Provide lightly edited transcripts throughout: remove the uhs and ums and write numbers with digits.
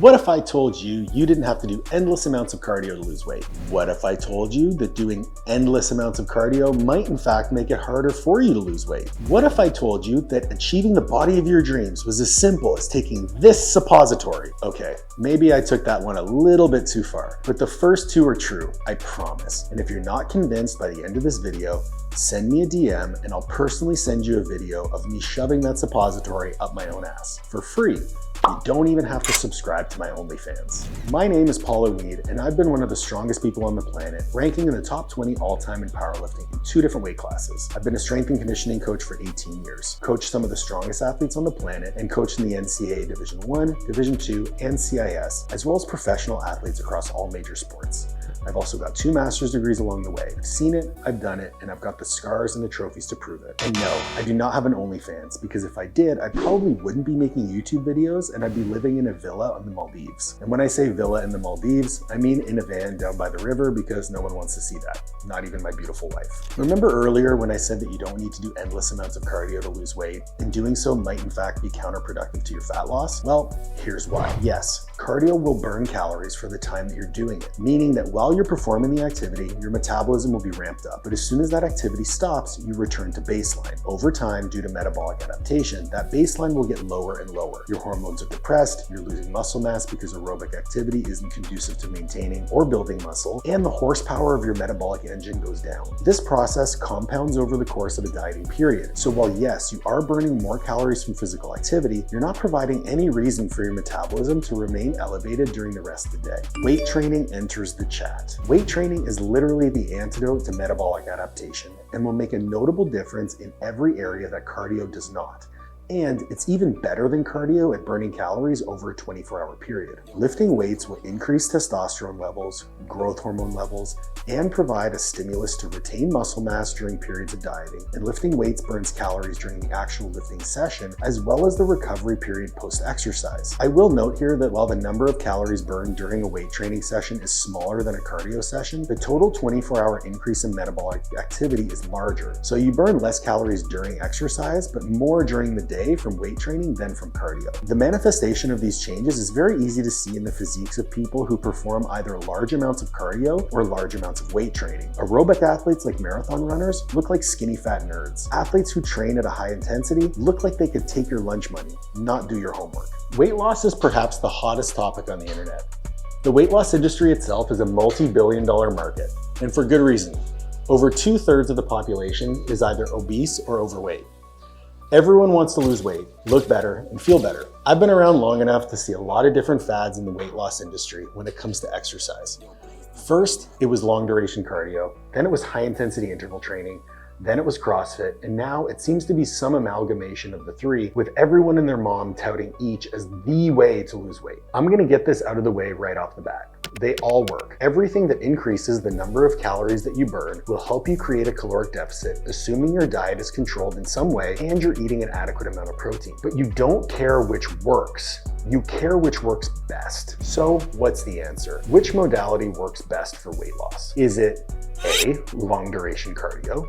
What if I told you you didn't have to do endless amounts of cardio to lose weight? What if I told you that doing endless amounts of cardio might in fact make it harder for you to lose weight? What if I told you that achieving the body of your dreams was as simple as taking this suppository? Okay, maybe I took that one a little bit too far, but the first two are true, I promise. And if you're not convinced by the end of this video, send me a DM and I'll personally send you a video of me shoving that suppository up my own ass for free. You don't even have to subscribe to my OnlyFans. My name is Paula Weed, and I've been one of the strongest people on the planet, ranking in the top 20 all-time in powerlifting in 2 different weight classes. I've been a strength and conditioning coach for 18 years, coached some of the strongest athletes on the planet, and coached in the NCAA Division I, Division II, and CIS, as well as professional athletes across all major sports. I've also got 2 master's degrees along the way. I've seen it, I've done it, and I've got the scars and the trophies to prove it. And no, I do not have an OnlyFans, because if I did, I probably wouldn't be making YouTube videos and I'd be living in a villa on the Maldives. And when I say villa in the Maldives, I mean in a van down by the river, because no one wants to see that, not even my beautiful wife. Remember earlier when I said that you don't need to do endless amounts of cardio to lose weight, and doing so might in fact be counterproductive to your fat loss? Well, here's why. Yes, cardio will burn calories for the time that you're doing it, meaning that while you're performing the activity, your metabolism will be ramped up. But as soon as that activity stops, you return to baseline. Over time, due to metabolic adaptation, that baseline will get lower and lower. Your hormones are depressed, you're losing muscle mass because aerobic activity isn't conducive to maintaining or building muscle, and the horsepower of your metabolic engine goes down. This process compounds over the course of a dieting period. So while yes, you are burning more calories from physical activity, you're not providing any reason for your metabolism to remain elevated during the rest of the day. Weight training enters the chat. Weight training is literally the antidote to metabolic adaptation and will make a notable difference in every area that cardio does not. And it's even better than cardio at burning calories over a 24-hour period. Lifting weights will increase testosterone levels, growth hormone levels, and provide a stimulus to retain muscle mass during periods of dieting. And lifting weights burns calories during the actual lifting session, as well as the recovery period post-exercise. I will note here that while the number of calories burned during a weight training session is smaller than a cardio session, the total 24-hour increase in metabolic activity is larger. So you burn less calories during exercise, but more during the day from weight training than from cardio. The manifestation of these changes is very easy to see in the physiques of people who perform either large amounts of cardio or large amounts of weight training. Aerobic athletes like marathon runners look like skinny fat nerds. Athletes who train at a high intensity look like they could take your lunch money, not do your homework. Weight loss is perhaps the hottest topic on the internet. The weight loss industry itself is a multi-billion-dollar market, and for good reason. Over 2/3 of the population is either obese or overweight. Everyone wants to lose weight, look better, and feel better. I've been around long enough to see a lot of different fads in the weight loss industry when it comes to exercise. First, it was long duration cardio, then it was high intensity interval training, then it was CrossFit, and now it seems to be some amalgamation of the 3, with everyone and their mom touting each as the way to lose weight. I'm gonna get this out of the way right off the bat. They all work. Everything that increases the number of calories that you burn will help you create a caloric deficit, assuming your diet is controlled in some way and you're eating an adequate amount of protein. But you don't care which works. You care which works best. So what's the answer? Which modality works best for weight loss? Is it A, long duration cardio,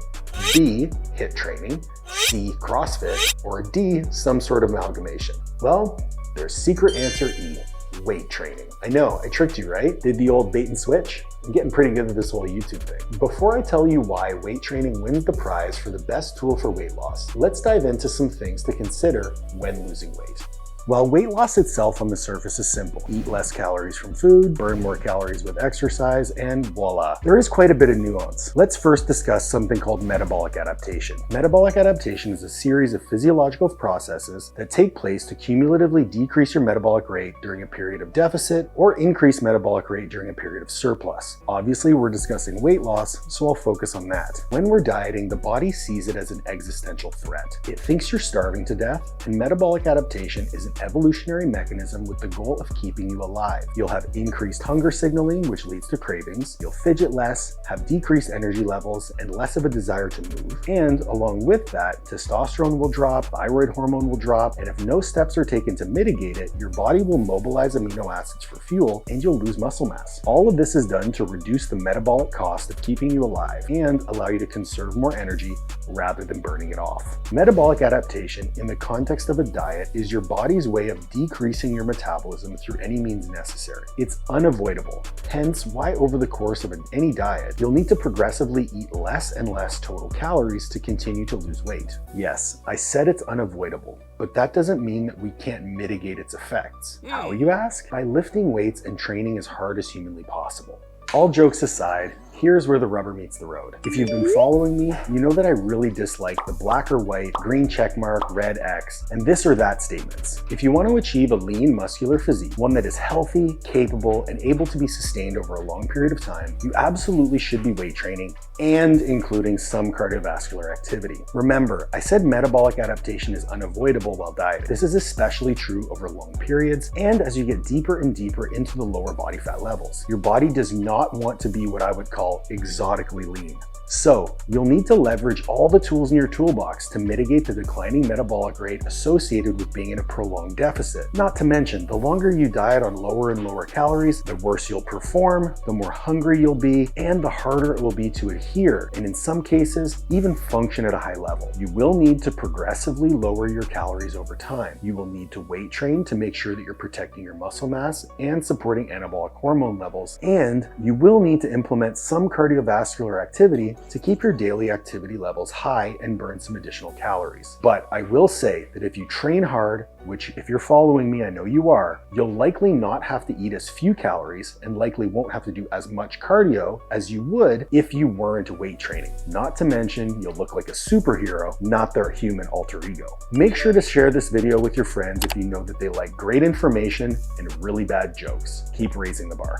B, HIIT training, C, CrossFit, or D, some sort of amalgamation? Well, there's secret answer E. Weight training. I know, I tricked you, right? Did the old bait and switch? I'm getting pretty good at this whole YouTube thing. Before I tell you why weight training wins the prize for the best tool for weight loss, let's dive into some things to consider when losing weight. While weight loss itself on the surface is simple, eat less calories from food, burn more calories with exercise, and voila. There is quite a bit of nuance. Let's first discuss something called metabolic adaptation. Metabolic adaptation is a series of physiological processes that take place to cumulatively decrease your metabolic rate during a period of deficit or increase metabolic rate during a period of surplus. Obviously, we're discussing weight loss, so I'll focus on that. When we're dieting, the body sees it as an existential threat. It thinks you're starving to death, and metabolic adaptation is an evolutionary mechanism with the goal of keeping you alive. You'll have increased hunger signaling, which leads to cravings. You'll fidget less, have decreased energy levels, and less of a desire to move. And along with that, testosterone will drop, thyroid hormone will drop, and if no steps are taken to mitigate it, your body will mobilize amino acids for fuel, and you'll lose muscle mass. All of this is done to reduce the metabolic cost of keeping you alive and allow you to conserve more energy rather than burning it off. Metabolic adaptation in the context of a diet is your body's body's way of decreasing your metabolism through any means necessary. It's unavoidable. Hence, why over the course of any diet, you'll need to progressively eat less and less total calories to continue to lose weight. Yes, I said it's unavoidable, but that doesn't mean that we can't mitigate its effects. How, you ask? By lifting weights and training as hard as humanly possible. All jokes aside, here's where the rubber meets the road. If you've been following me, you know that I really dislike the black or white, green checkmark, red X, and this or that statements. If you want to achieve a lean, muscular physique, one that is healthy, capable, and able to be sustained over a long period of time, you absolutely should be weight training and including some cardiovascular activity. Remember, I said metabolic adaptation is unavoidable while dieting. This is especially true over long periods and as you get deeper and deeper into the lower body fat levels. Your body does not want to be what I would call exotically lean. So you'll need to leverage all the tools in your toolbox to mitigate the declining metabolic rate associated with being in a prolonged deficit. Not to mention, the longer you diet on lower and lower calories, the worse you'll perform, the more hungry you'll be, and the harder it will be to adhere, and in some cases, even function at a high level. You will need to progressively lower your calories over time. You will need to weight train to make sure that you're protecting your muscle mass and supporting anabolic hormone levels, and you will need to implement some cardiovascular activity to keep your daily activity levels high and burn some additional calories. But I will say that if you train hard, which if you're following me, I know you are, you'll likely not have to eat as few calories and likely won't have to do as much cardio as you would if you weren't weight training. Not to mention, you'll look like a superhero, not their human alter ego. Make sure to share this video with your friends if you know that they like great information and really bad jokes. Keep raising the bar.